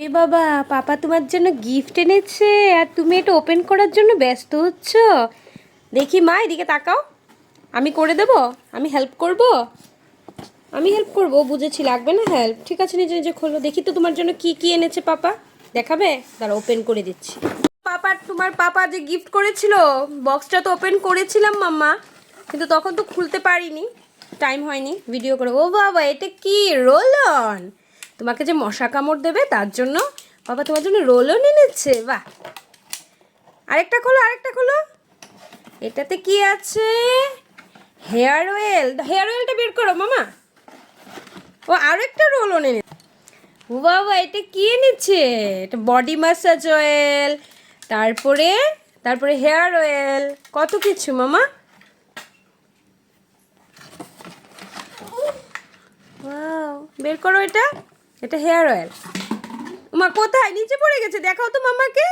এ বাবা, পাপা তোমার জন্য গিফট এনেছে আর তুমি এটা ওপেন করার জন্য ব্যস্ত হচ্ছ। দেখি মা, এদিকে তাকাও। আমি করে দেব, আমি হেল্প করব। বুঝেছি, লাগবে না হেল্প। ঠিক আছে, নিজে নিজে খোলো। দেখি তো তোমার জন্য কি কি এনেছে পাপা। দেখাবে? দাঁড়া, ওপেন করে দিচ্ছি। তোমার পাপা যে গিফট করেছিল, বক্সটা তো ওপেন করেছিলাম মাম্মা, কিন্তু তখন তো খুলতে পারিনি, টাইম হয়নি ভিডিও করে। ও বাবা, এটা কি? Roll on. তোমাকে যে মশা কামড় দেবে তার জন্য বাবা তোমার জন্য রোল অন এনেছে। বাহ, আরেকটা খোলো, আরেকটা খোলো। এটাতে কি আছে? Hair oil. হেয়ার অয়েলটা বের করো মামা। ও, আরো একটা রোল অন এনেছে। ও বাবা, এটা কি এনেছে? এটা বডি ম্যাসাজ অয়েল, তারপরে তারপরে হেয়ার অয়েল, কত কিছু মামা। ওয়াও, বের করো এটা। এটা হেয়ার অয়েল। মা কোথায়? নিচে পড়ে গেছে, দেখাও তো মামাকে।